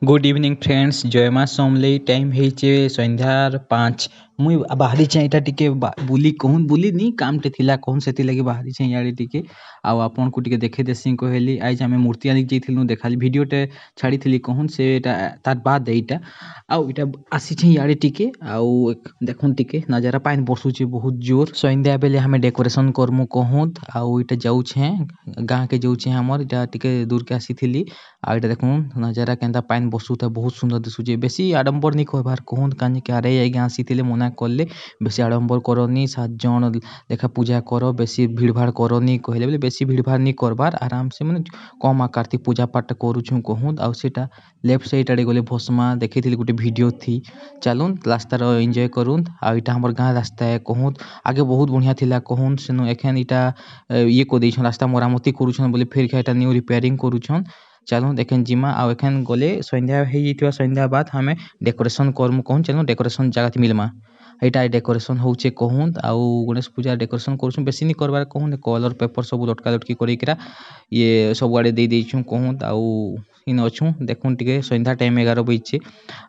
Good evening friends जय माँ समलेई time ହେଇଛେ ସନ୍ଧ୍ୟାର 5 ମୁଇଁ ବାହାରିଛେ ଏଇଟା ଟିକେ ବୁଲି कहून बुली नी कामटे थिला कहून सेति लगी बाहरिछे याडे टिके आ आपन को टिके देखे देसी कहली आज हमें मूर्ति आली जइथिलु देखाली वीडियोटे छाड़ीथिली कहून सेटा तार बाद एइटा आ इटा आसीछे याडे टिके आ देखुन टिके नजारा पाइन बरसुचे बहुत जोर संध्या बेले हमें डेकोरेशन करमु कहून आ इटा जाउछे गां के जाउछे हमर इटा टिके दूर के आसीथिली आ इटा देखुन नजारा केंता पाइन बसुता बहुत सुंदर दिसुचे बेसी आडंबर नी कहबार कहून कानी के आरे आगे आसीथिले मना करले बेसी आडंबर करनी 7 जन देखा पूजा करो बेसी भीड़ भाड़ करनी कहले बोले बेसी भीड़ भाड़ नी करबार आराम से माने कम आकार थी पूजा पाठ करूछु कहून आ सेटा लेफ्ट साइड आड़े गले भस्मा देखिथिली गुटे वीडियो थी चलून रास्ता रो एंजॉय करूँ आ इटा हमर गां रास्ता है कहून आगे बहुत बढ़िया थिला कहून सेनु एखन इटा ये को दैछन रास्ता मरामती करूछन बोले फिर एटा न्यू रिपेयरिंग करूछन चलो देखें जिमा आ एखन गले संध्या हे जितवा संध्या बाद हमें डेकोरेशन करमु कहून चलो डेकोरेशन जगह थी मिलमा एटा डेकोरेशन होचे कहून आ गणेश पूजा डेकोरेशन करूछु बेसी नी करबार कहून कलर पेपर सब लटका लटकी करिकरा ये सब आड़े दे देछु कहून आ इन अछु देखुन टिके संध्या टाइम 11 बजचे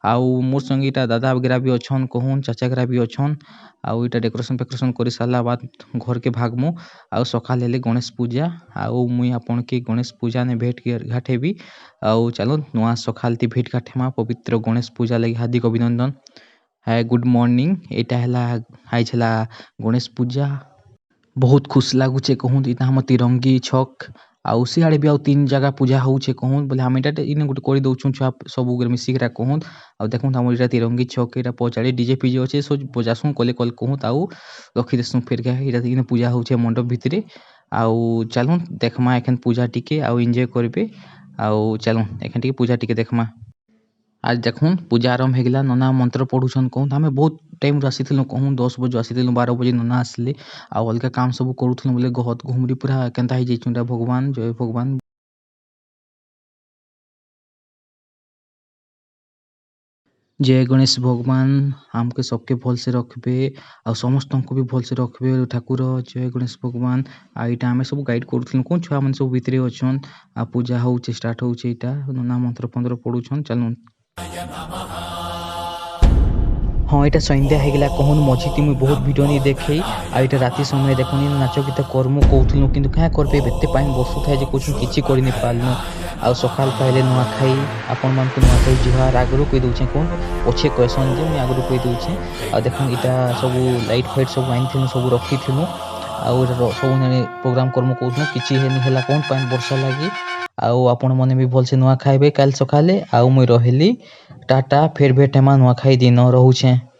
आ मोर संगे इटा दादा वगैरह भी अछन कहून चाचा वगैरह भी अछन आ इटा डेकोरेशन फेकोरेशन करि सारला बाद घर के भागमु आ सकाल हेले गणेश पूजा आ मुई आपन के गणेश पूजा ने भेट के घाटेबी आ चलो नुआ सकाल ती भेट घाटेमा पवित्र गणेश पूजा लगी हार्दिक अभिनंदन है गुड मॉर्निंग एटा हला आइछला गणेश पूजा बहुत खुश लागुचे कहून इता हम तिरंगी छक आउ सियाड़े भी आउ 3 जगह पूजा होउछे कहून बोले हम एटा इन गुटे करि दउछु छुआ सब उगर मिसी करा कहून आ देखुन हम इटा तिरंगी छक एटा पचाड़ी डीजे पीजे होचे सो बजासु कले कल कहून आउ रखि देसु फिर के एटा इन पूजा होउछे मंडप भितरे आउ चलून देखमा एखन पूजा टिके आउ एन्जॉय करबे आउ चलून एखन टिके पूजा टिके देखमा आज देखुन पूजा आरंभ हो गला नना मंत्र पढ़ुछन कहून हमें बहुत टाइम आसीथिलु कहून 10 बजे आसीथिलु 12 बजे नना आसले आ अलगा काम सब करूथलु बोले गहत घुमरी पूरा केनता ही जइचुंडा भगवान जय भगवान जय गणेश भगवान हमके सबके भल से रखबे आ समस्त को भी भल से रखबे ठाकुर जय गणेश भगवान आ इटा हमें सब गाइड करूथलु कोन छुआ मन सब भितरे अछन आ पूजा होउचे स्टार्ट होउचे इटा नना मंत्र पंद्र पढ़ुछन चलून हाँ यहाँ संध्या हो गला कहून मझी मुझे बहुत वीडियो नहीं देखे आ राति समय देखनी नाच गीत करमु कहूँ कि क्या करबे एत पाइन बसु था कुछ किसी कर नहीं पार्लु आ सकाल पाइले नुआखाई आपण मान नुआखाई जुहार आगु कही दूचे कौन पछे कहसन जे मुझे आगु कही दूचे आ देख यहाँ सब लाइट फाइट सब आनी सब रखी आउ सब प्रोग्राम करमु कहूँ किसी है कौन पाइन वर्षा लगी आउ आपण मैंने भी भल से नुआ खाइबे काल सकाले आउ मुई रहली टाटा फिर भेट हेमा नुआखाई दिन रहूछे।